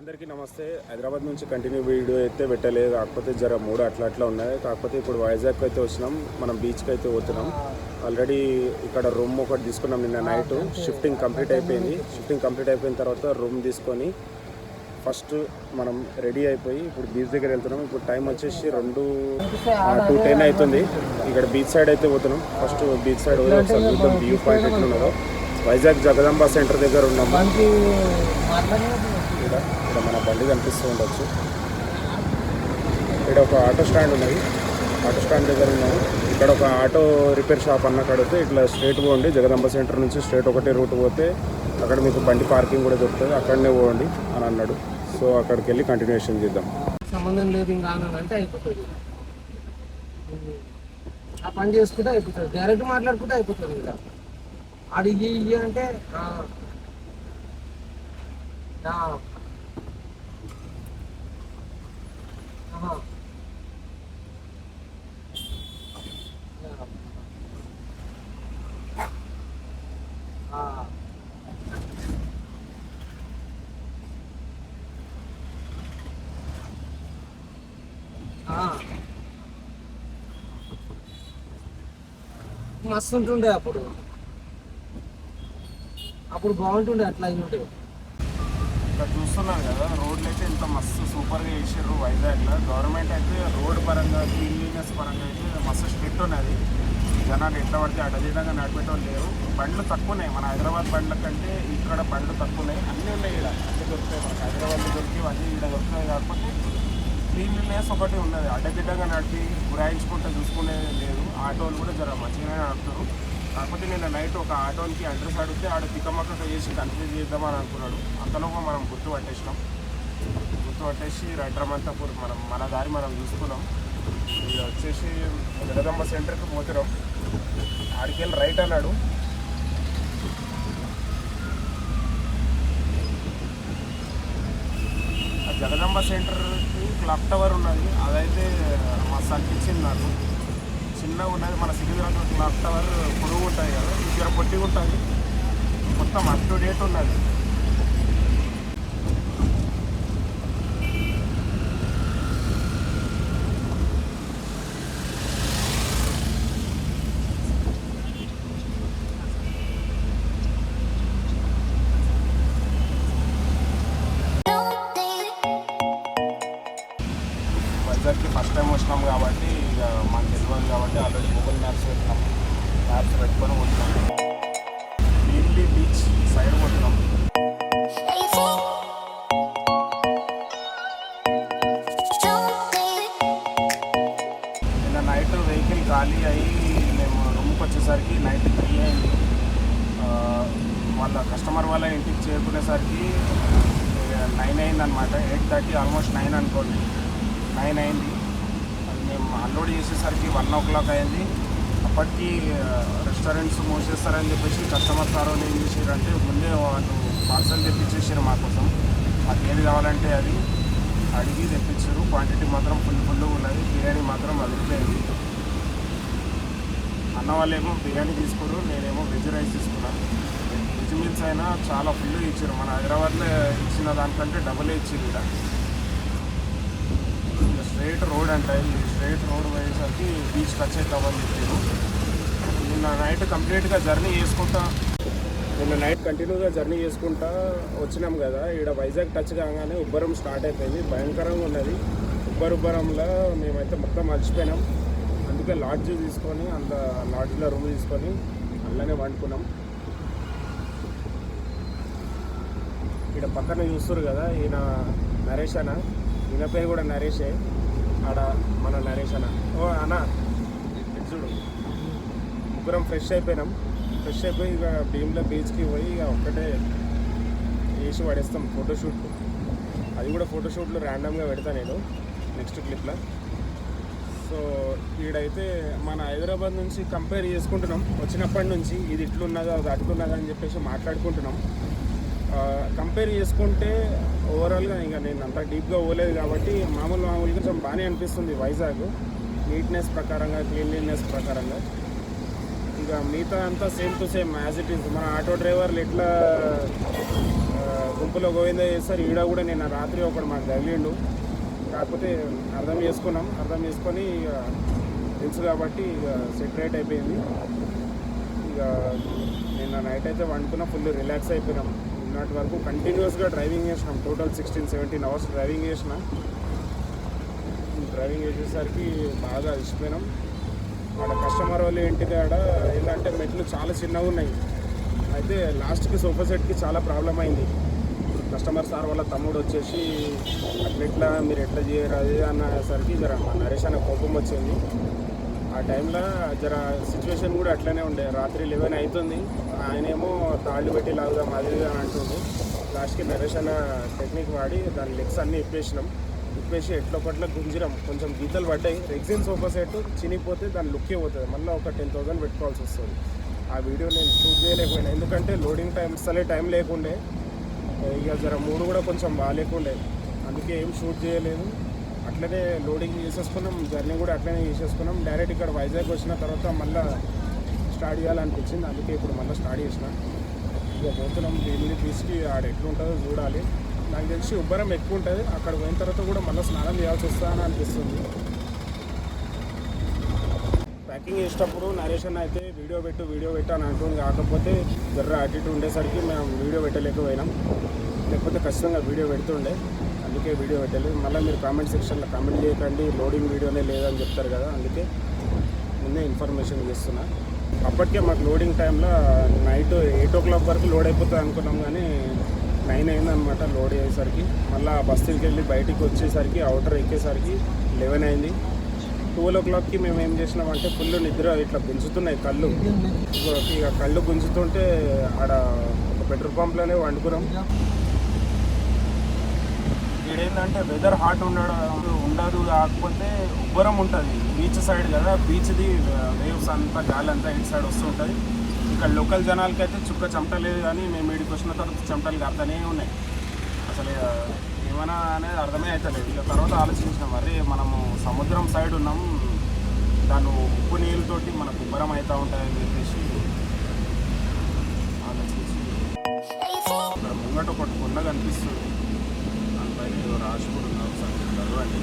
అందరికీ నమస్తే. హైదరాబాద్ నుంచి కంటిన్యూ వీడియో అయితే పెట్టలేదు, కాకపోతే జర మూడు అట్లా ఉన్నాయి. కాకపోతే ఇప్పుడు వైజాగ్ అయితే వచ్చినాం, మనం బీచ్కి అయితే పోతున్నాం. ఆల్రెడీ ఇక్కడ రూమ్ ఒకటి తీసుకున్నాం నిన్న నైట్. షిఫ్టింగ్ కంప్లీట్ అయిపోయింది. షిఫ్టింగ్ కంప్లీట్ అయిపోయిన తర్వాత రూమ్ తీసుకొని ఫస్ట్ మనం రెడీ అయిపోయి ఇప్పుడు బీచ్ దగ్గర వెళ్తున్నాం. ఇప్పుడు టైం వచ్చేసి 2:10 అవుతుంది. ఇక్కడ బీచ్ సైడ్ అయితే పోతున్నాం. ఫస్ట్ బీచ్ సైడ్ పోయి ఒకసారి చూద్దాం వ్యూ పాయింట్ ఎట్లున్నదో. వైజాగ్ జగదాంబ సెంటర్ దగ్గర ఉన్నాము. ఇక్కడ మన బండి కనిపిస్తూ ఉండొచ్చు. ఇక్కడ ఒక ఆటో స్టాండ్ ఉన్నది, ఆటో స్టాండ్ దగ్గర ఉన్నాము. ఇక్కడ ఒక ఆటో రిపేర్ షాప్ అన్న కడితే ఇట్లా స్ట్రేట్ పోండి, జగదాంబ సెంటర్ నుంచి స్ట్రేట్ ఒకటే రూట్ పోతే అక్కడ మీకు బండి పార్కింగ్ కూడా దొరుకుతుంది, అక్కడనే పోండి అని అన్నాడు. సో అక్కడికి వెళ్ళి కంటిన్యూషన్ చేద్దాం. సంబంధం లేదు ఇంకా అంటే అయిపోతుంది, ఆ పని చేసుకుంటే అయిపోతుంది, డైరెక్ట్ మాట్లాడుకుంటే అయిపోతుంది. ఇంకా అడిగి అంటే మస్తు ఉంటుండే అప్పుడు బాగుంటుండే అట్లా ఉంటే. ఇక్కడ చూస్తున్నాను కదా, రోడ్లు అయితే ఇంత మస్తు సూపర్గా వేసారు వైజాగ్లో. గవర్నమెంట్ అయితే రోడ్ పరంగా క్లీన్లీనెస్ పరంగా అయితే మస్తు స్ట్రిక్ట్ ఉన్నది. జనాలు ఎట్లా పడితే అడ్డదీడంగా నడిపేటోళ్ళు లేరు. బండ్లు తక్కువ ఉన్నాయి, మన హైదరాబాద్ బండ్ల కంటే ఇక్కడ బండ్లు తక్కువ ఉన్నాయి. అన్నీ ఉన్నాయి, ఇక్కడ అన్నీ దొరుకుతాయి. మనకు హైదరాబాద్లో దొరికి అన్నీ ఇక్కడ దొరుకుతాయి. కాకపోతే క్లీన్లీనెస్ ఒకటి ఉన్నది, అడ్డదిడ్డంగా నడిపి గురాయించుకుంటూ చూసుకునేది లేదు. ఆటోలు కూడా జర మంచిగానే నడుపుతారు. కాకపోతే నిన్న నైట్ ఒక ఆటోకి అడ్రస్ అడిగితే ఆడ తిక్కమక్క చేసి కన్ఫ్యూజ్ చేద్దామని అనుకున్నాడు. అంతలోపు మనం గుర్తుపట్టేసినాం. గుర్తుపట్టేసి రైట్రమంతాపూర్ మన దారి మనం చూసుకున్నాం. ఇది వచ్చేసి జగదాంబ సెంటర్కి పోతున్నాం. ఆడికి వెళ్ళి రైట్ అన్నాడు. ఆ జగదాంబ సెంటర్కి క్లాక్ టవర్ ఉన్నది, అదైతే మస్తు అనిపించింది నాకు. చిన్నగా ఉన్నది, మన సికింద్రాబాద్ క్లాక్ టవర్ పొడుగు ఉంటుంది కదా, ఇక్కడ పొట్టిగా ఉంటుంది, మొత్తం అప్ టు డేట్ ఉన్నది. వైజాగ్కి ఫస్ట్ టైం వచ్చినాం కాబట్టి ఇక మాకు తెలియదు కాబట్టి ఆల్రెడీ గూగుల్ మ్యాప్స్ పెట్టినాం. మ్యాప్స్ పెట్టుకొని పోతున్నాం. నీళ్ళి బీచ్ సైడ్ పోతున్నాం. నిన్న నైట్ వెహికల్ ఖాళీ అయ్యి మేము రూమ్కి వచ్చేసరికి నైట్ 3 అయింది. వాళ్ళ కస్టమర్ వాళ్ళ ఇంటికి చేరుకునేసరికి 9 అయింది అనమాట. 8:30 ఆల్మోస్ట్ 9 అనుకోండి, 9 అయింది. మేము అన్లోడ్ చేసేసరికి 1 o'clock అయింది. అప్పటికి రెస్టారెంట్స్ మూసేస్తారని చెప్పేసి కస్టమర్ సార్ ఏం చేసారంటే ముందే వాళ్ళు పార్సల్ తెప్పించేసారు మా కోసం. మాకు ఏది కావాలంటే అది అడిగి తెప్పించారు. క్వాంటిటీ మాత్రం ఫుల్ ఉన్నది. బిర్యానీ మాత్రం అదిరిపోయింది. అన్న వాళ్ళేమో బిర్యానీ తీసుకోరు, నేనేమో వెజ్ రైస్ తీసుకున్నాను. వెజ్ మీల్స్ అయినా చాలా ఫుల్గా ఇచ్చారు. మన హైదరాబాద్లో ఇచ్చిన దానికంటే డబుల్ ఇచ్చారు. ఇక్కడ స్ట్రైట్ రోడ్ అంటే ఈ స్ట్రైట్ రోడ్ పోయేసరికి బీచ్ టచ్ అవుతామని చెప్పారు. నిన్న నైట్ కంప్లీట్గా జర్నీ చేసుకుంటా కంటిన్యూగా జర్నీ చేసుకుంటా వచ్చినాం కదా. ఇక్కడ వైజాగ్ టచ్ కాగానే ఉబ్బరం స్టార్ట్ అయిపోయింది, భయంకరంగా ఉన్నది. ఉబ్బరంలో మేమైతే మొత్తం మర్చిపోయినాం. అందుకే లాడ్జ్ తీసుకొని లాడ్జ్లో రూమ్ తీసుకొని అలానే వండుకున్నాం. ఇక్కడ పక్కన చూస్తారు కదా, ఈయన నరేష్ అన్న, ఈయన పేరు కూడా నరేషే. ఆడ మన నరేష్ అన్న. ఓ అన్న చూడు, ముగ్గురం ఫ్రెష్ అయిపోయినాం. ఫ్రెష్ అయిపోయి ఇక భీమ్లో బీచ్కి పోయి ఇక ఒక్కటే వేసి పడేస్తాం ఫోటోషూట్. అది కూడా ఫోటోషూట్లు ర్యాండమ్గా పెడతా నేను నెక్స్ట్ క్లిప్లో. సో ఈడైతే మన హైదరాబాద్ నుంచి కంపేర్ చేసుకుంటున్నాం. వచ్చినప్పటి నుంచి ఇది ఇట్లున్నదా అది అటుకున్నదా అని చెప్పేసి మాట్లాడుకుంటున్నాం. కంపేర్ చేసుకుంటే ఓవరాల్గా ఇంకా నేను అంత డీప్గా పోలేదు కాబట్టి మామూలుగా కొంచెం బాగానే అనిపిస్తుంది వైజాగ్. నీట్నెస్ ప్రకారంగా, క్లీన్లీనెస్ ప్రకారంగా. ఇక మిగతా అంతా same to same as it is. మన ఆటో డ్రైవర్లు ఎట్లా గుంపులో గోవింద చేస్తారు. ఈడ కూడా నేను రాత్రి ఒకడు మాకు తగిలిండు. కాకపోతే అర్థం చేసుకొని ఇక తెలుసు కాబట్టి ఇక సెటరేట్ అయిపోయింది. ఇక నిన్న నైట్ అయితే వండుకున్న ఫుల్ రిలాక్స్ అయిపోయినాం. నిన్నటి వరకు కంటిన్యూస్గా డ్రైవింగ్ చేసినాం. టోటల్ 16-17 అవర్స్ డ్రైవింగ్ చేసేసరికి బాగా అలసిపోయినాం. ఆడ కస్టమర్ వాళ్ళు ఇంటికి ఆడ ఏంటంటే మెట్లు చాలా చిన్నగా ఉన్నాయి. అయితే లాస్ట్కి సోఫా సెట్కి చాలా ప్రాబ్లం అయింది. కస్టమర్ సార్ వాళ్ళ తమ్ముడు వచ్చేసి అట్లా మీరు ఎట్లా చేయరు అది అన్నసరికి జర మా నరేష్ అనే కోపం వచ్చింది. ఆ టైంలో జర సిచ్యువేషన్ కూడా అట్లనే ఉండే. రాత్రి 11 అవుతుంది. ఆయనేమో తాళ్ళు పెట్టి లాగుదాం అది అని అంటుంది. లాస్ట్కి నరేష్ అన్న టెక్నిక్ వాడి దాని లెగ్స్ అన్నీ ఇప్పేసి ఎట్లొకట్లా గుంజిరం. కొంచెం గీతలు పడ్డాయి. రెగ్జిన్ సోఫా సెట్ చినిగిపోతే దాని లుక్కే పోతుంది. మళ్ళీ ఒక 10,000 పెట్టుకోవాల్సి వస్తుంది. ఆ వీడియో నేను షూట్ చేయలేకపోయినా, ఎందుకంటే లోడింగ్ టైం అసలే టైం లేకుండే. ఇక జర మూడు కూడా కొంచెం బాగాలేకుండే, అందుకే ఏం షూట్ చేయలేదు. అట్లనే లోడింగ్ చేసేసుకున్నాం. జర్నీ కూడా అట్లనే చేసేసుకున్నాం. డైరెక్ట్ ఇక్కడ వైజాగ్ వచ్చిన తర్వాత మళ్ళీ స్టార్ట్ చేయాలనిపించింది. అందుకే ఇప్పుడు మళ్ళీ స్టార్ట్ చేసిన. ఇక పోతున్నాం ఢిల్లీ తీసుకు ఆడ ఎట్లుంటుందో చూడాలి. నాకు తెలిసి ఉబ్బరం ఎక్కువ ఉంటుంది. అక్కడ పోయిన తర్వాత కూడా మళ్ళీ స్నానం చేయాల్సి వస్తుందని అనిపిస్తుంది. ప్యాకింగ్ చేసేటప్పుడు నరేష్ అన్న అయితే వీడియో పెట్టు అని అంటుంది. కాకపోతే జర్ర అటు ఇటు ఉండేసరికి మేము వీడియో పెట్టలేకపోయినాం. లేకపోతే ఖచ్చితంగా వీడియో పెడుతుండే, అందుకే వీడియో పెట్టలేదు. మళ్ళీ మీరు కామెంట్ సెక్షన్లో కామెంట్ చేయకండి లోడింగ్ వీడియోనే లేదని చెప్తారు కదా, అందుకే ముందే ఇన్ఫర్మేషన్ చేస్తున్నా. అప్పటికే మాకు లోడింగ్ టైంలో నైట్ 8 o'clock వరకు లోడ్ అయిపోతుంది అనుకున్నాం, కానీ 9 అయిందనమాట లోడ్ అయ్యేసరికి. మళ్ళీ బస్తీకి వెళ్ళి బయటికి వచ్చేసరికి అవుటర్ ఎక్కేసరికి 11 అయింది. 12 o'clockకి మేము ఏం చేసినామంటే ఫుల్ నిద్ర ఇట్లా గుంజుతున్నాయి కళ్ళు. ఇక కళ్ళు గుంజుతుంటే ఆడ ఒక పెట్రోల్ పంప్లోనే వండుకున్నాం. ఇదేంటంటే వెదర్ హాట్ ఉండదు, కాకపోతే ఉబ్బరం ఉంటుంది. బీచ్ సైడ్ కదా, బీచ్ది వేవ్స్ అంతా గాలి అంతా ఇటు సైడ్ వస్తుంటుంది. ఇక్కడ లోకల్ జనాలకి అయితే చుక్క చెమటలేదు, కానీ మేము వీడికి వచ్చిన తర్వాత చెమటలు కారుతూనే ఉన్నాయి. అసలు ఏమైనా అనేది అర్థమే అవుతలేదు. ఇక తర్వాత ఆలోచించినాం, అరే మనము సముద్రం సైడ్ ఉన్నాం, దాని ఉప్పు నీళ్ళతోటి మనకు ఉబ్బరం అవుతూ ఉంటాయని చెప్పేసి ఆలోచించి ఇక్కడ ముంగట ఒకటి కొండ కనిపిస్తుంది, దానిపైన ఏదో రాసి కూడా ఉన్నారు. సార్ అండి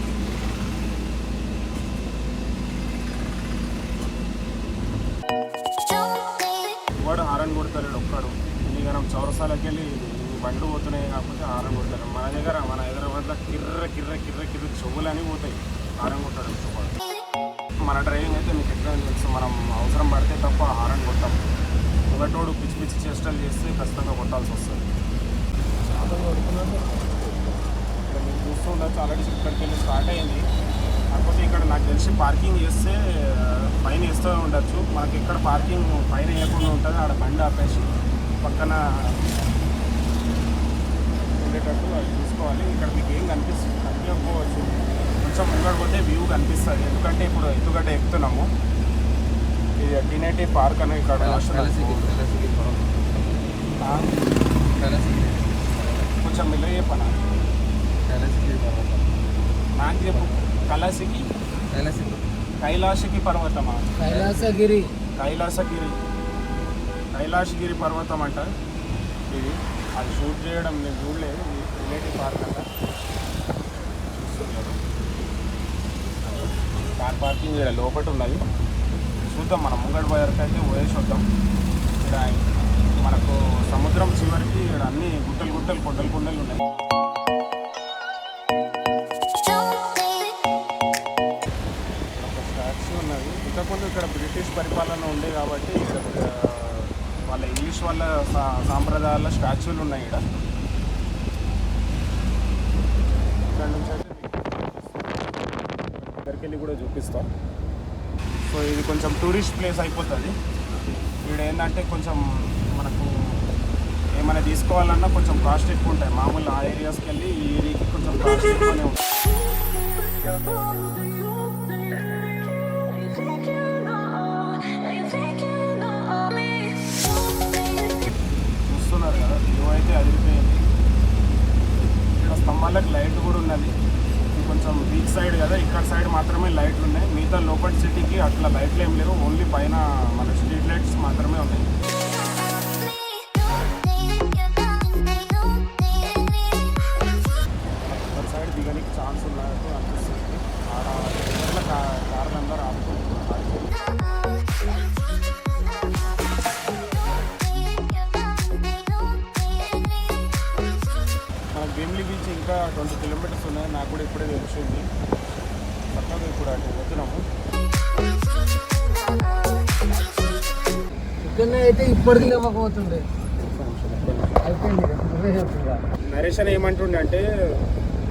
వాడు హారన్ కొడతాడు ఒక్కడు. ఇక చౌరసాలకి వెళ్ళి బండ్లు పోతున్నాయి కాకపోతే హారం కొడతారు. మన హైదరాబాద్లో కిర్ర చెవులని పోతాయి హారం కొట్టడం. మన డ్రైవింగ్ అయితే మీకు ఎట్లా తెలుసు, మనం అవసరం పడితే తప్ప హారం కొట్టాం. ఒకటోడు పిచ్చి చేష్టలు చేస్తే ఖచ్చితంగా కొట్టాల్సి వస్తుంది. ఇక్కడ మీరు చూస్తూ ఉండొచ్చు, ఆల్రెడీ ఇక్కడికి వెళ్ళి స్టార్ట్ అయింది. కాకపోతే ఇక్కడ నాకు తెలిసి పార్కింగ్ చేస్తే పైన వేస్తూ ఉండొచ్చు. మనకి ఇక్కడ పార్కింగ్ పైన వేయకుండా ఉంటుంది. ఆడ బండి ఆపేసి పక్కన ఉండేటట్టు అది చూసుకోవాలి. ఇక్కడ మీకు ఏం కనిపించకపోవచ్చు, కొంచెం ముంగడిపోతే వ్యూ కనిపిస్తుంది. ఎందుకంటే ఇప్పుడు ఎత్తుగడ్డ ఎక్కుతున్నాము. ఇది టినేటి పార్క్ అనే ఇక్కడ కొంచెం మిల్ల చెప్పనా నాకు చెప్పు. కైలాసగిరి పర్వతమా? కైలాసగిరి పర్వతం అంట ఇది. అది షూట్ చేయడం నేను చూడలేదు. రిలేటివ్ పార్క్ అంట. కార్ పార్కింగ్ ఇక్కడ లోపల ఉన్నది. చూద్దాం, మనం ముంగడి బజార్కి అయితే పోయేసి వద్దాం. ఇక్కడ మనకు సముద్రం చివరికి ఇక్కడ అన్ని గుట్టలు కొండలు ఉన్నాయి. ఉన్నది. ఇంతకుముందు ఇక్కడ బ్రిటిష్ పరిపాలన ఉండే కాబట్టి వాళ్ళ ఇంగ్లీష్ వాళ్ళ సాంప్రదాయాల స్టాచ్యూలు ఉన్నాయి. ఇక్కడ నుంచి అయితే దగ్గరికి వెళ్ళి కూడా చూపిస్తాం. సో ఇది కొంచెం టూరిస్ట్ ప్లేస్ అయిపోతుంది. ఇక్కడ ఏంటంటే కొంచెం మనకు ఏమైనా తీసుకోవాలన్నా కొంచెం కాస్ట్ ఎక్కువ ఉంటాయి. మామూలు ఆ ఏరియాస్కి వెళ్ళి ఈ ఏరియాకి కొంచెం కాస్ట్ ఎక్కువనే ఉంటుంది. చూస్తున్నారు కదా, వ్యూ అయితే అదిరిపోయింది. ఇక్కడ స్తంభాలకు లైట్ కూడా ఉన్నది. కొంచెం బీచ్ సైడ్ కదా, ఇక్కడ సైడ్ మాత్రమే లైట్లు ఉన్నాయి. మిగతా లోపల సిటీకి అట్లా లైట్లు ఏం లేవు. ఓన్లీ పైన మన స్ట్రీట్ లైట్స్ మాత్రమే ఉన్నాయి. దిగడానికి ఛాన్స్ ఉన్నట్టు అనిపిస్తుంది. ఆడ కార్లు అందరూ ఆడుకుంటున్నారు. మన భీమిలి బీచ్ ఇంకా 20 కిలోమీటర్స్ ఉన్నాయి. నాకు కూడా ఇప్పుడే తెలిసింది. చక్కగా ఇప్పుడు అటు పోతున్నాము. ఇక్కడనే అయితే ఇప్పటికి లేకపోతుండే అయిపోయింది. నరేష్ అని ఏమంటుండే అంటే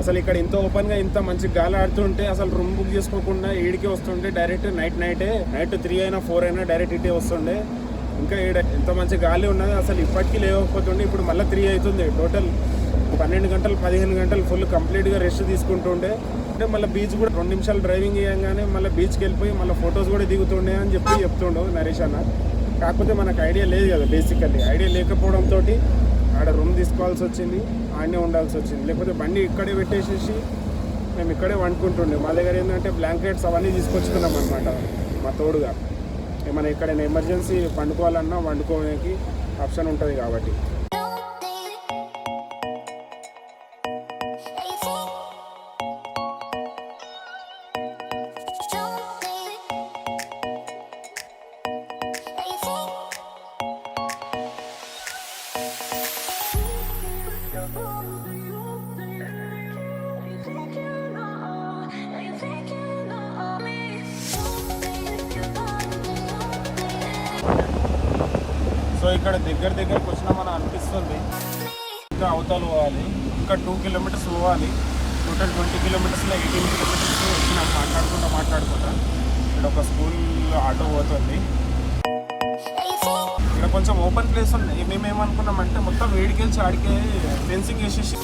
అసలు ఇక్కడ ఇంత ఓపెన్గా ఇంత మంచి గాలి ఆడుతుంటే అసలు రూమ్ బుక్ చేసుకోకుండా ఈడికే వస్తుండే. డైరెక్ట్ నైట్ 3 అయినా 4 అయినా డైరెక్ట్ ఇటే వస్తుండే. ఇంకా ఈడ ఎంత మంచి గాలి ఉన్నది అసలు ఇప్పటికీ లేకపోతుండే. ఇప్పుడు మళ్ళీ 3 అవుతుంది. టోటల్ 12 గంటలు 15 గంటలు ఫుల్ కంప్లీట్గా రెస్ట్ తీసుకుంటుండే. అంటే మళ్ళీ బీచ్ కూడా 2 నిమిషాలు డ్రైవింగ్ చేయగానే మళ్ళీ బీచ్కి వెళ్ళిపోయి మళ్ళీ ఫొటోస్ కూడా దిగుతుండే అని చెప్తుండే నరేష్ అన్న. కాకపోతే మనకు ఐడియా లేదు కదా, బేసికల్లీ ఐడియా లేకపోవడంతో ఆడ రూమ్ తీసుకోవాల్సి వచ్చింది, ఆడనే ఉండాల్సి వచ్చింది. లేకపోతే బండి ఇక్కడే పెట్టేసేసి మేము ఇక్కడే వండుకుంటుండే. మా దగ్గర ఏంటంటే బ్లాంకెట్స్ అవన్నీ తీసుకొచ్చుకున్నాం అనమాట మా తోడుగా. ఏమైనా ఎక్కడైనా ఎమర్జెన్సీ వండుకోవాలన్నా వండుకోవడానికి ఆప్షన్ ఉంటుంది కాబట్టి. సో ఇక్కడ దగ్గరకు వచ్చినామని అనిపిస్తుంది. ఇంకా అవతల పోవాలి, ఇంకా 2 కిలోమీటర్స్ పోవాలి. టోటల్ 20 కిలోమీటర్స్లో 18 కిలోమీటర్స్ వచ్చినాం మాట్లాడుకుంటా. ఇక్కడ ఒక స్కూల్ ఆటో పోతుంది. ఇక్కడ కొంచెం ఓపెన్ ప్లేస్ ఉంది. మేమేమనుకున్నామంటే మొత్తం వేడికెళ్ళి ఆడికే ఫెన్సింగ్ వేసేసి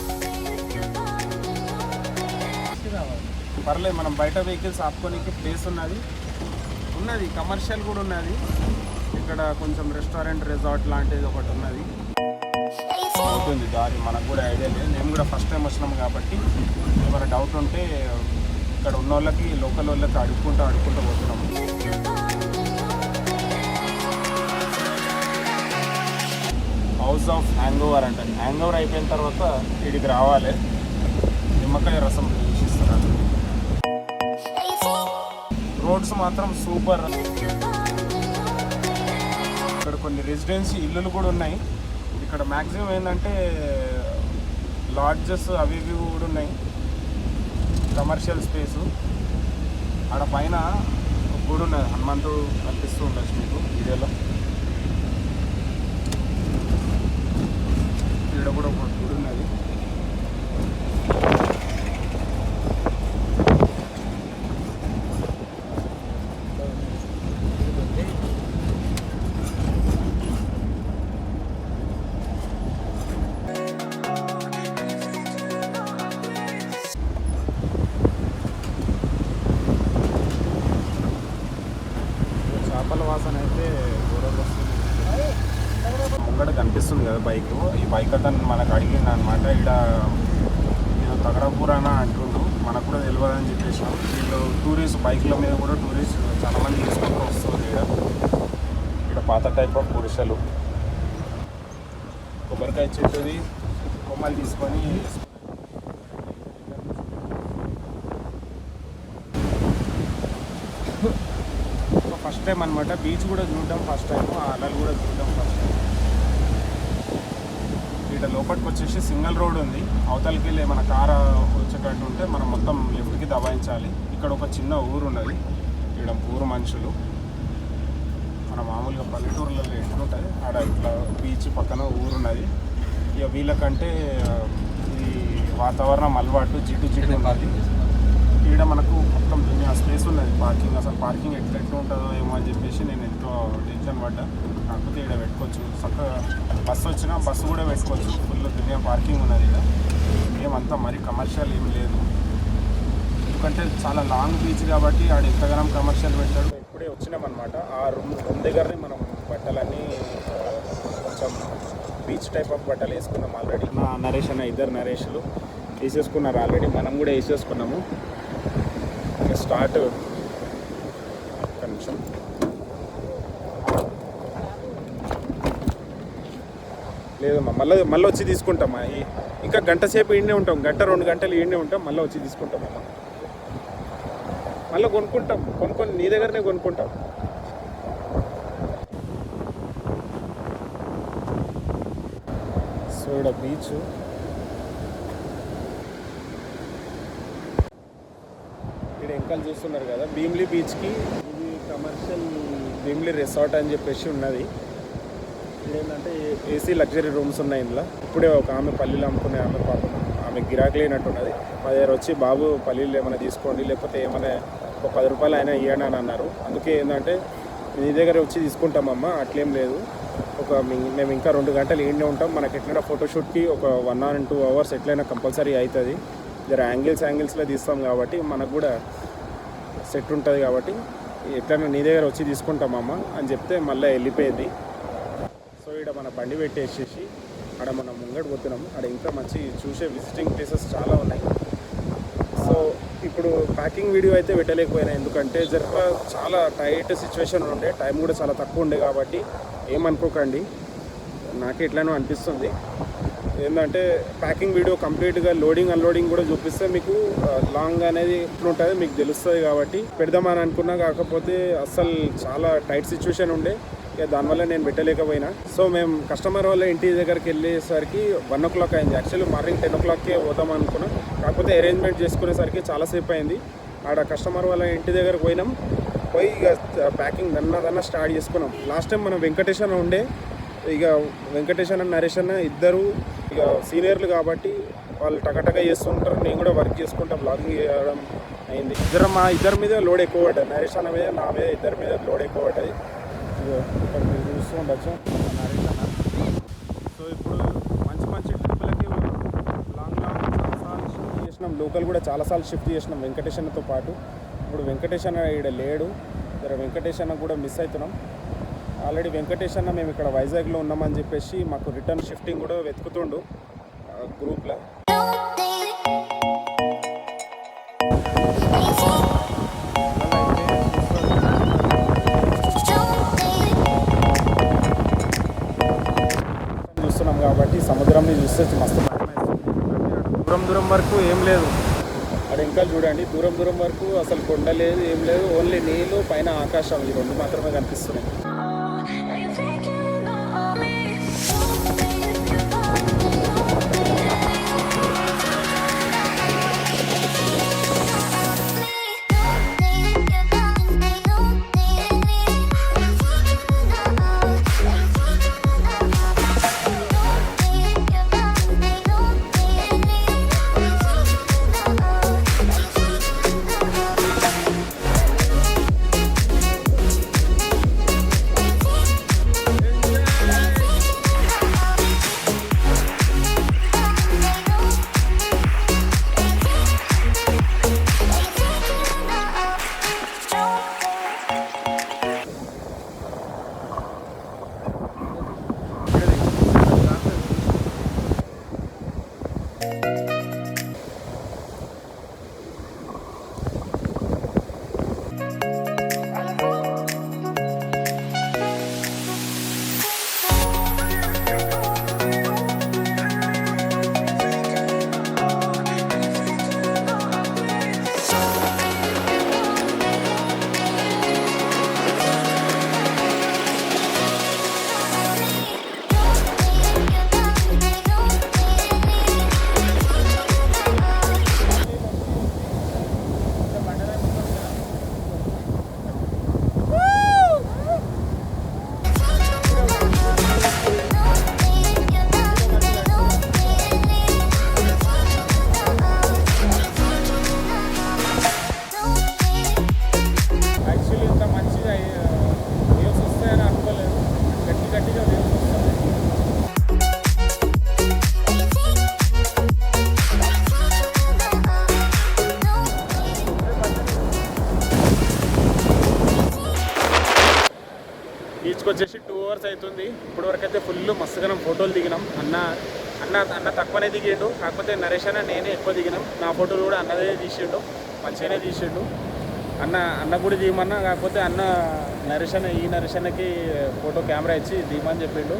పర్లేదు, మనం బయట వెహికల్స్ ఆపుకోనికి ప్లేస్ ఉన్నది. కమర్షియల్ కూడా ఉన్నది. ఇక్కడ కొంచెం రెస్టారెంట్ రిసార్ట్ లాంటిది ఒకటి ఉన్నది. అవుతుంది దారి, మనకు కూడా ఐడియా లేదు. మేము కూడా ఫస్ట్ టైం వచ్చినాం కాబట్టి ఏమైనా డౌట్ ఉంటే ఇక్కడ ఉన్న వాళ్ళకి లోకల్ వాళ్ళకి అడుక్కుంటూ పోతున్నాము. హౌస్ ఆఫ్ హ్యాంగ్ ఓవర్ అంటే హ్యాంగ్ ఓవర్ అయిపోయిన తర్వాత వీడికి రావాలి. నిమ్మకాయ రసం ఇస్తారు. రోడ్స్ మాత్రం సూపర్. ఇక్కడ కొన్ని రెసిడెన్సీ ఇల్లులు కూడా ఉన్నాయి. ఇక్కడ మ్యాక్సిమం ఏంటంటే లాడ్జెస్ అవి ఇవి కూడా ఉన్నాయి. Commercial space. ఆడ పైన గుడి ఉన్నది, హనుమంతుడు కనిపిస్తూ ఉండొచ్చు మీకు వీడియోలో. ఇక్కడ కూడా ఒక గుడి ఉన్నది. చేపల వాసన అయితే దూరం వస్తుంది. ముంగడ కనిపిస్తుంది కదా బైక్. ఈ బైక్ అతను మనకు అడిగింది అనమాట. ఇక్కడ నేను తగరపూరానా అంటుండ్రు, మనకు కూడా తెలియదని చెప్పేసాం. వీళ్ళు టూరిస్ట్ బైక్ల మీద కూడా టూరిస్ట్ చాలామంది తీసుకుంటూ వస్తుంది. ఇక్కడ పాత టైప్ ఆఫ్ పురుషులు కొబ్బరికాయ చెట్టుది కొమ్మలు తీసుకొని ఫస్ట్ టైం అనమాట. బీచ్ కూడా చూడడం ఫస్ట్ టైం, ఆ అలలు కూడా చూడడం ఫస్ట్ టైం. ఇక్కడ లోపలికి వచ్చేసి సింగిల్ రోడ్ ఉంది. అవతలకి వెళ్ళి మన కారు వచ్చేటట్టు ఉంటే మనం మొత్తం లెఫ్ట్కి దబాయించాలి. ఇక్కడ ఒక చిన్న ఊరు ఉన్నది. ఇక్కడ ఊరు మనుషులు మన మామూలుగా పల్లెటూరులలో ఎట్లుంటుంది ఆడ ఇట్లా బీచ్ పక్కన ఊరు ఉన్నది. ఇక వీళ్ళకంటే ఇది వాతావరణం అలవాటు, జిడ్డు ఉన్నది. ఇక్కడ మనకు మొత్తం దునియా స్పేస్ ఉన్నది. పార్కింగ్ అసలు పార్కింగ్ ఎట్లా ఉంటుందో ఏమో అని చెప్పేసి నేను ఎంతో టెన్షన్ పడ్డా. కాకపోతే ఇక్కడ పెట్టుకోవచ్చు చక్కగా. బస్సు వచ్చినా బస్సు కూడా పెట్టుకోవచ్చు. ఫుల్ దునియా పార్కింగ్ ఉన్నది. ఇక ఏమంతా మరి కమర్షియల్ ఏం లేదు, ఎందుకంటే చాలా లాంగ్ బీచ్ కాబట్టి ఆడ ఎంతగానం కమర్షియల్ పెట్టాడు. ఇప్పుడే వచ్చినామన్నమాట. ఆ రూమ్ దగ్గరనే మనం బట్టలన్నీ కొంచెం బీచ్ టైప్ ఆఫ్ బట్టలు వేసుకున్నాం ఆల్రెడీ. నా నరేష్ అన్న ఇద్దరు నరేష్లు వేసేసుకున్నారు ఆల్రెడీ. మనం కూడా వేసేసుకున్నాము. స్టార్ట్ ఒక్క నిమిషం. లేదమ్మా, మళ్ళీ వచ్చి తీసుకుంటామా. ఇంకా గంట సేపు ఈడనే ఉంటాం, గంట 2 గంటలు ఈడనే ఉంటాం, మళ్ళీ వచ్చి తీసుకుంటాం. మళ్ళీ కొనుక్కుంటాం, కొనుక్కొని నీ దగ్గరనే కొనుక్కుంటాం. సో ఇక్కడ బీచ్, ఇక్కడ వెంకలు చూస్తున్నారు కదా, భీమ్లీ బీచ్కి ఇది కమర్షియల్ భీమ్లీ రిసార్ట్ అని చెప్పేసి ఉన్నది. ఇదేంటంటే ఏసీ లగ్జరీ రూమ్స్ ఉన్నాయి ఇందులో. ఇప్పుడే ఒక ఆమె పల్లీలు అమ్ముకునే ఆమె పాపం, ఆమె గిరాకీ లేనట్టున్నది. మా దగ్గర వచ్చి బాబు పల్లీలు ఏమైనా తీసుకోండి, లేకపోతే ఏమైనా ఒక 10 రూపాయలు అయినా ఇవ్వండి అని అన్నారు. అందుకే ఏంటంటే మీ దగ్గర వచ్చి తీసుకుంటామమ్మా, అట్లేం లేదు. మేము ఇంకా 2 గంటలు ఏండే ఉంటాం. మనకి ఎట్లయినా ఫోటోషూట్కి ఒక 1 or 2 hours ఎట్లయినా కంపల్సరీ అవుతుంది. జర యాంగిల్స్లో తీస్తాం కాబట్టి మనకు కూడా సెట్ ఉంటుంది. కాబట్టి ఎట్లయినా నీ దగ్గర వచ్చి తీసుకుంటామమ్మా అని చెప్తే మళ్ళీ వెళ్ళిపోయింది. సో ఇక్కడ మన బండి పెట్టేసేసి అక్కడ మనం ముంగడు పోతున్నాం. అక్కడ ఇంకా మంచి చూసే విజిటింగ్ ప్లేసెస్ చాలా ఉన్నాయి. సో ఇప్పుడు ప్యాకింగ్ వీడియో అయితే పెట్టలేకపోయినా, ఎందుకంటే చాలా టైట్ సిచ్యువేషన్ ఉండే, టైం కూడా చాలా తక్కువ ఉండే. కాబట్టి ఏమనుకోకండి, నాకే ఎట్లానో అనిపిస్తుంది. ఏంటంటే ప్యాకింగ్ వీడియో కంప్లీట్గా లోడింగ్ అన్లోడింగ్ కూడా చూపిస్తే మీకు లాంగ్ అనేది ఎట్లుంటుంది మీకు తెలుస్తుంది. కాబట్టి పెడదామని అనుకున్నా, కాకపోతే అస్సలు చాలా టైట్ సిచ్యువేషన్ ఉండే, ఇక దానివల్ల నేను పెట్టలేకపోయినా. సో మేము కస్టమర్ వాళ్ళ ఇంటి దగ్గరికి వెళ్ళేసరికి 1 o'clock అయింది. యాక్చువల్లీ మార్నింగ్ 10 o'clockకే పోదాం అనుకున్నాం, కాకపోతే అరేంజ్మెంట్ చేసుకునేసరికి చాలాసేపు అయింది. ఆడ కస్టమర్ వాళ్ళ ఇంటి దగ్గరకు పోయి ఇక ప్యాకింగ్ దన్నా స్టార్ట్ చేసుకున్నాం. లాస్ట్ టైం మనం వెంకటేష్ అన్న ఉండే, ఇక వెంకటేష్ అన్న నరేష్ అన్న ఇద్దరు ఇక సీనియర్లు కాబట్టి వాళ్ళు టకటక చేస్తుంటారు, నేను కూడా వర్క్ చేసుకుంటా, బ్లాగింగ్ చేయడం అయింది. మా ఇద్దరి మీద లోడ్ ఎక్కువ పడ్డది, నరేష్ అన్న మీద నా మీద ఇద్దరి మీద లోడ్ ఎక్కువ పడ్డది. ఇక్కడ మీరు చూస్తూ ఉండొచ్చు నరేష్ అన్న. సో ఇప్పుడు మంచి ట్రిప్పులకి లాంగ్ చాలాసార్లు షిఫ్ట్ చేసినాం, లోకల్ కూడా చాలాసార్లు షిఫ్ట్ చేసినాం వెంకటేష్ అన్నతో పాటు. ఇప్పుడు వెంకటేష్ అన్న ఇక్కడ లేడు, వెంకటేష్ అన్న కూడా మిస్ అవుతున్నాం. ఆల్రెడీ వెంకటేష్ అన్న మేము ఇక్కడ వైజాగ్లో ఉన్నామని చెప్పేసి మాకు రిటర్న్ షిఫ్టింగ్ కూడా వెతుకుతుండు గ్రూప్లో. చూస్తున్నాం కాబట్టి సముద్రంని చూస్తే మస్తు దూరం వరకు ఏం లేదు. అక్కడ ఇంకా చూడండి, దూరం వరకు అసలు కొండ లేదు, ఏం లేదు, ఓన్లీ నీళ్ళు, పైన ఆకాశం, ఈ 2 మాత్రమే కనిపిస్తున్నాయి. బీచ్కి వచ్చేసి 2 hours అవుతుంది. ఇప్పుడు వరకు అయితే ఫుల్ మస్తుగా ఫోటోలు దిగినాం. అన్న తక్కువనే దిగిండు, కాకపోతే నరేష్ అన్న నేనే ఎక్కువ దిగినాం. నా ఫోటోలు కూడా అన్నదే తీసిండు, మంచిగానే తీసిండు. అన్న కూడా దిగమన్నా, కాకపోతే నరేష్ అన్నకి ఫోటో కెమెరా ఇచ్చి దిగమని చెప్పిండు.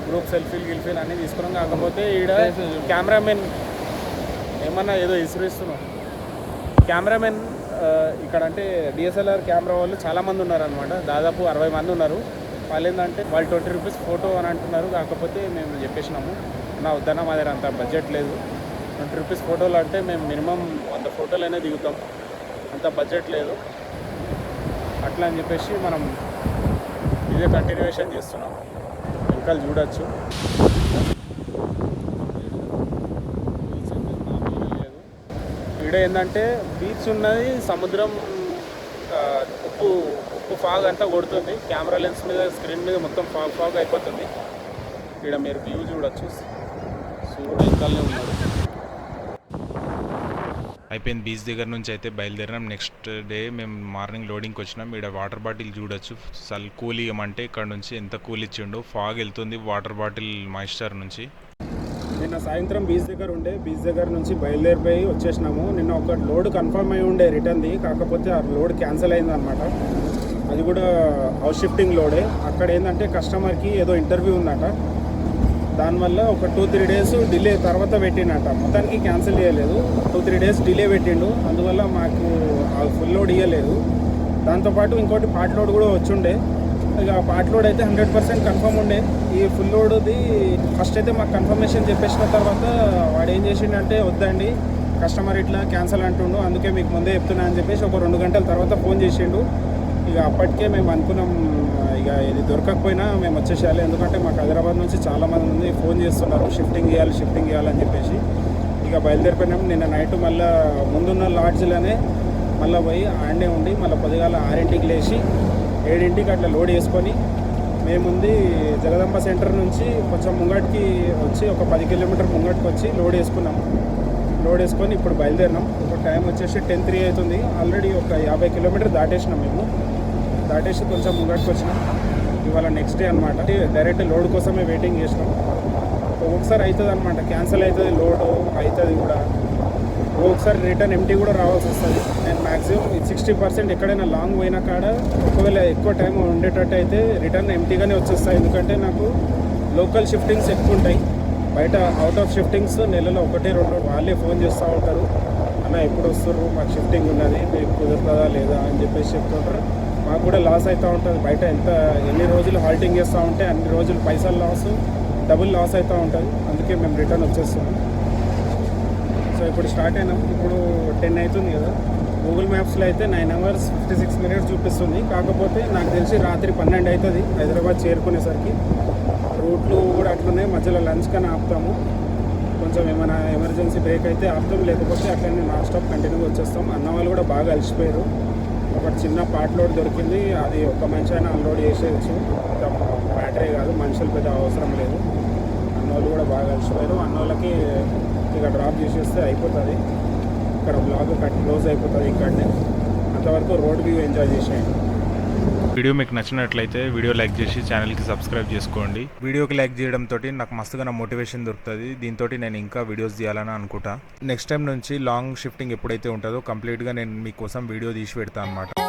గ్రూప్ సెల్ఫీలు అన్నీ తీసుకున్నాం. కాకపోతే ఈడ కెమెరామెన్ ఏమన్నా ఏదో ఇస్తున్నాం. కెమెరామెన్ ఇక్కడ అంటే డిఎస్ఎల్ఆర్ కెమెరా వాళ్ళు చాలామంది ఉన్నారనమాట, దాదాపు 60 మంది ఉన్నారు. వాళ్ళు ఏంటంటే వాళ్ళు 20 రూపీస్ ఫోటో అని అంటున్నారు. కాకపోతే మేము చెప్పేసినాము, నా వద్దన్న మా దగ్గర అంత బడ్జెట్ లేదు, 20 రూపీస్ ఫోటోలు అంటే మేము మినిమం 100 ఫోటోలైనా దిగుతాం, అంత బడ్జెట్ లేదు అట్లా అని చెప్పేసి మనం ఇదే కంటిన్యూషన్ చేస్తున్నాం. వెనకాల చూడొచ్చు ఈడ ఏంటంటే బీచ్ ఉన్నది, సముద్రం ఉప్పు ఫాగ్ అంతా కొడుతుంది, కెమెరా లెన్స్ మీద స్క్రీన్ మీద మొత్తం ఫాగ్ అయిపోతుంది. ఇక్కడ మీరు వ్యూ చూడొచ్చు, సూర్యుడు వెనకాలనే ఉన్నాడు. అయిపోయింది బీచ్ దగ్గర నుంచి అయితే బయలుదేరినాం. నెక్స్ట్ డే మేము మార్నింగ్ లోడింగ్కి వచ్చినాం. ఇక్కడ వాటర్ బాటిల్ చూడొచ్చు, కూల్ ఇవ్వమంటే ఇక్కడ నుంచి ఎంత కూల్ ఇచ్చిండు. ఫాగ్ వెళ్తుంది వాటర్ బాటిల్ మాయిశ్చర్ నుంచి. నిన్న సాయంత్రం బీచ్ దగ్గర నుంచి బయలుదేరిపోయి వచ్చేసినాము. నిన్న ఒక లోడ్ కన్ఫర్మ్ అయి ఉండే రిటర్న్ది, కాకపోతే ఆ లోడ్ క్యాన్సిల్ అయింది అనమాట. అది కూడా హౌస్ షిఫ్టింగ్ లోడే. అక్కడ ఏంటంటే కస్టమర్కి ఏదో ఇంటర్వ్యూ ఉందట, దానివల్ల ఒక 2-3 డేస్ డిలే తర్వాత పెట్టిండట. మొత్తానికి క్యాన్సిల్ చేయలేదు, 2-3 డేస్ డిలే పెట్టిండు. అందువల్ల మాకు ఫుల్ లోడ్ ఇవ్వలేదు. దాంతోపాటు ఇంకోటి పార్ట్ లోడ్ కూడా వచ్చుండే. ఇక పార్ట్ లోడ్ అయితే 100% కన్ఫర్మ్ ఉండే. ఈ ఫుల్ లోడ్ది ఫస్ట్ అయితే మాకు కన్ఫర్మేషన్ చెప్పేసిన తర్వాత వాడు ఏం చేసిండంటే, వద్దండి కస్టమర్ ఇట్లా క్యాన్సిల్ అంటుండు, అందుకే మీకు ముందే చెప్తున్నా అని చెప్పేసి ఒక 2 గంటల తర్వాత ఫోన్ చేసిండు. ఇక అప్పటికే మేము అనుకున్నాం, ఇక ఇది దొరకకపోయినా మేము వచ్చేసేయాలి, ఎందుకంటే మాకు హైదరాబాద్ నుంచి చాలామంది ఫోన్ చేస్తున్నారు షిఫ్టింగ్ చేయాలని చెప్పేసి. ఇక బయలుదేరిపోయినాం. నిన్న నైట్ మళ్ళీ ముందున్న లాడ్జ్లోనే మళ్ళీ పోయి ఆడే ఉండి మళ్ళీ పొద్దుగాల 6ంటికి లేచి 7ంటికి అట్లా లోడ్ వేసుకొని మేముంది జగదంబ సెంటర్ నుంచి కొంచెం ముంగటికి వచ్చి ఒక 10 కిలోమీటర్ ముంగటికి వచ్చి లోడ్ వేసుకొని ఇప్పుడు బయలుదేరినాం. ఇప్పుడు టైం వచ్చేసి 10:03 అవుతుంది. ఆల్రెడీ ఒక 50 కిలోమీటర్ దాటేసినాం. దాటేసి కొంచెం ముంగటికి వచ్చినాం. ఇవాళ నెక్స్ట్ డే అనమాట. డైరెక్ట్ లోడ్ కోసమే వెయిటింగ్ చేసినాం. ఒక్కొక్కసారి అవుతుంది అనమాట, క్యాన్సిల్ అవుతుంది, లోడ్ అవుతుంది కూడా. ఒక్కొక్కసారి రిటర్న్ ఎంటీ కూడా రావాల్సి వస్తుంది. నేను మ్యాక్సిమం 60% ఎక్కడైనా లాంగ్ పోయినా కాడ ఒకవేళ ఎక్కువ టైం ఉండేటట్టు అయితే రిటర్న్ ఎంటీగానే వచ్చేస్తాయి. ఎందుకంటే నాకు లోకల్ షిఫ్టింగ్స్ ఎక్కువ ఉంటాయి. బయట అవుట్ ఆఫ్ షిఫ్టింగ్స్ నెలలో 1-2 వాళ్ళే ఫోన్ చేస్తూ ఉంటారు, అన్న ఎప్పుడు వస్తారు, మాకు షిఫ్టింగ్ ఉన్నది, మీకు కుదురుతుందా లేదా అని చెప్పేసి చెప్తుంటారు. మాకు కూడా లాస్ అవుతూ ఉంటుంది. బయట ఎన్ని రోజులు హాల్టింగ్ చేస్తూ ఉంటే అన్ని రోజులు పైసలు లాస్, డబుల్ లాస్ అవుతూ ఉంటుంది. అందుకే మేము రిటర్న్ వచ్చేస్తున్నాం. సో ఇప్పుడు స్టార్ట్ అయినాం. ఇప్పుడు 10 అవుతుంది కదా. గూగుల్ మ్యాప్స్లో అయితే 9 hours 56 minutes చూపిస్తుంది. కాకపోతే నాకు తెలిసి రాత్రి 12 అవుతుంది హైదరాబాద్ చేరుకునేసరికి. రూట్లు కూడా అట్లున్నాయి, మధ్యలో లంచ్ కానీ ఆపుతాము, కొంచెం ఏమైనా ఎమర్జెన్సీ బ్రేక్ అయితే ఆపుతాం, లేకపోతే అట్లనే నాన్ స్టాప్ కంటిన్యూగా వచ్చేస్తాం. అన్న వాళ్ళు కూడా బాగా అలసిపోయారు. ఒకటి చిన్న పార్ట్ లోడ్ దొరికింది, అది ఒక మనిషి అయినా అన్లోడ్ చేసేయచ్చు, బ్యాటరీ కాదు, మనుషులు పెద్ద అవసరం లేదు. అన్న వాళ్ళు కూడా బాగా అలసిపోయారు. అన్న వాళ్ళకి ఇక డ్రాప్ చేసేస్తే అయిపోతుంది, ఇక్కడ బ్లాగ్ క్లోజ్ అయిపోతుంది. ఇక్కడనే అంతవరకు రోడ్ వ్యూ ఎంజాయ్ చేసేయండి. వీడియో మీకు నచ్చినట్లయితే వీడియో లైక్ చేసి ఛానల్కి సబ్స్క్రైబ్ చేసుకోండి. వీడియోకి లైక్ చేయడంతో నాకు మస్తుగా నా మోటివేషన్ దొరుకుతుంది. దీంతో నేను ఇంకా వీడియోస్ తీయాలని అనుకుంటా. నెక్స్ట్ టైం నుంచి లాంగ్ షిఫ్టింగ్ ఎప్పుడైతే ఉంటుందో కంప్లీట్గా నేను మీకోసం వీడియో తీసి పెడతాను అనమాట.